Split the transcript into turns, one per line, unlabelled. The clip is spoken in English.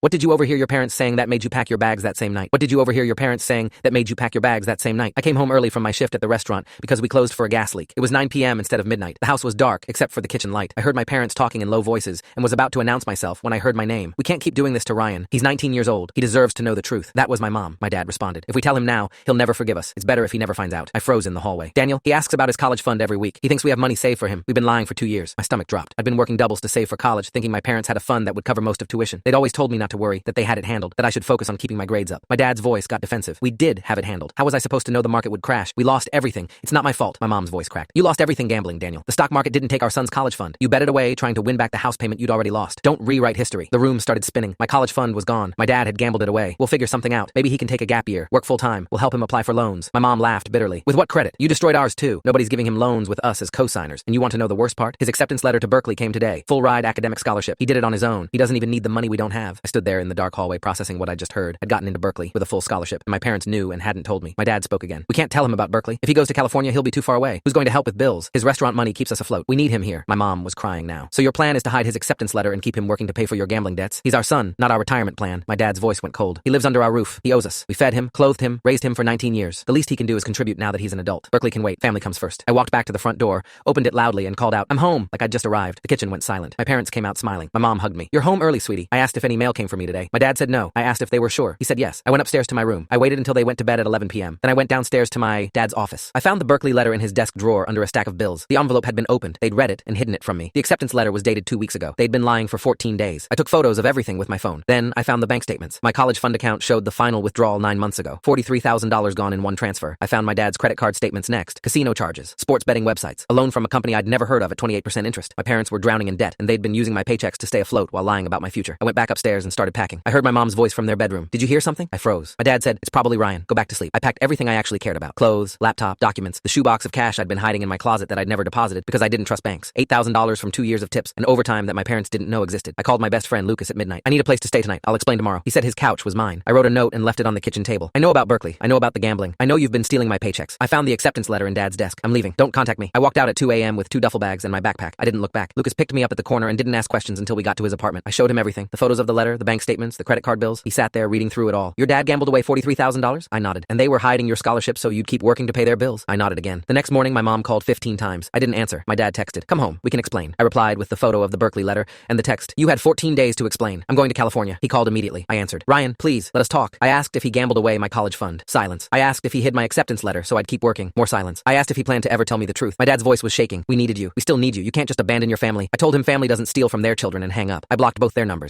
What did you overhear your parents saying that made you pack your bags that same night? What did you overhear your parents saying that made you pack your bags that same night? I came home early from my shift at the restaurant because we closed for a gas leak. It was 9 p.m. instead of midnight. The house was dark except for the kitchen light. I heard my parents talking in low voices and was about to announce myself when I heard my name. We can't keep doing this to Ryan. He's 19 years old. He deserves to know the truth. That was my mom, my dad responded. If we tell him now, he'll never forgive us. It's better if he never finds out. I froze in the hallway. Daniel, he asks about his college fund every week. He thinks we have money saved for him. We've been lying for 2 years. My stomach dropped. I'd been working doubles to save for college, thinking my parents had a fund that would cover most of tuition. They'd always told me not to worry, that they had it handled, that I should focus on keeping my grades up. My dad's voice got defensive. We did have it handled. How was I supposed to know the market would crash? We lost everything. It's not my fault. My mom's voice cracked. You lost everything gambling, Daniel. The stock market didn't take our son's college fund. You bet it away trying to win back the house payment you'd already lost. Don't rewrite history. The room started spinning. My college fund was gone. My dad had gambled it away. We'll figure something out. Maybe he can take a gap year, work full time. We'll help him apply for loans. My mom laughed bitterly. With what credit? You destroyed ours too. Nobody's giving him loans with us as co-signers. And you want to know the worst part? His acceptance letter to Berkeley came today. Full ride academic scholarship. He did it on his own. He doesn't even need the money we don't have. I stood there in the dark hallway processing what I just heard. Had gotten into Berkeley with a full scholarship, and my parents knew and hadn't told me. My dad spoke again. We can't tell him about Berkeley. If he goes to California, he'll be too far away. Who's going to help with bills? His restaurant money keeps us afloat. We need him here. My mom was crying now. So your plan is to hide his acceptance letter and keep him working to pay for your gambling debts? He's our son, not our retirement plan. My dad's voice went cold. He lives under our roof. He owes us. We fed him, clothed him, raised him for 19 years. The least he can do is contribute now that he's an adult. Berkeley can wait. Family comes first. I walked back to the front door, opened it loudly, and called out, "I'm home," like I'd just arrived. The kitchen went silent. My parents came out smiling. My mom hugged me. "You're home early, sweetie." I asked if any mail came for me today. My dad said no. I asked if they were sure. He said yes. I went upstairs to my room. I waited until they went to bed at 11 p.m. Then I went downstairs to my dad's office. I found the Berkeley letter in his desk drawer under a stack of bills. The envelope had been opened. They'd read it and hidden it from me. The acceptance letter was dated 2 weeks ago. They'd been lying for 14 days. I took photos of everything with my phone. Then I found the bank statements. My college fund account showed the final withdrawal 9 months ago. $43,000 gone in one transfer. I found my dad's credit card statements next. Casino charges, sports betting websites, a loan from a company I'd never heard of at 28% interest. My parents were drowning in debt, and they'd been using my paychecks to stay afloat while lying about my future. I went back upstairs and started packing. I heard my mom's voice from their bedroom. "Did you hear something?" I froze. My dad said, "It's probably Ryan. Go back to sleep." I packed everything I actually cared about. Clothes, laptop, documents, the shoebox of cash I'd been hiding in my closet that I'd never deposited because I didn't trust banks. $8,000 from 2 years of tips and overtime that my parents didn't know existed. I called my best friend Lucas at midnight. "I need a place to stay tonight. I'll explain tomorrow." He said his couch was mine. I wrote a note and left it on the kitchen table. "I know about Berkeley. I know about the gambling. I know you've been stealing my paychecks. I found the acceptance letter in Dad's desk. I'm leaving. Don't contact me." I walked out at 2 a.m. with 2 duffel bags and my backpack. I didn't look back. Lucas picked me up at the corner and didn't ask questions until we got to his apartment. I showed him everything. The photos of the letter, the bank statements, the credit card bills. He sat there reading through it all. "Your dad gambled away $43,000? I nodded. "And they were hiding your scholarship so you'd keep working to pay their bills?" I nodded again. The next morning, my mom called 15 times. I didn't answer. My dad texted, "Come home. We can explain." I replied with the photo of the Berkeley letter and the text, "You had 14 days to explain. I'm going to California." He called immediately. I answered, "Ryan, please, let us talk." I asked if he gambled away my college fund. Silence. I asked if he hid my acceptance letter so I'd keep working. More silence. I asked if he planned to ever tell me the truth. My dad's voice was shaking. "We needed you. We still need you. You can't just abandon your family." I told him family doesn't steal from their children and hang up. I blocked both their numbers.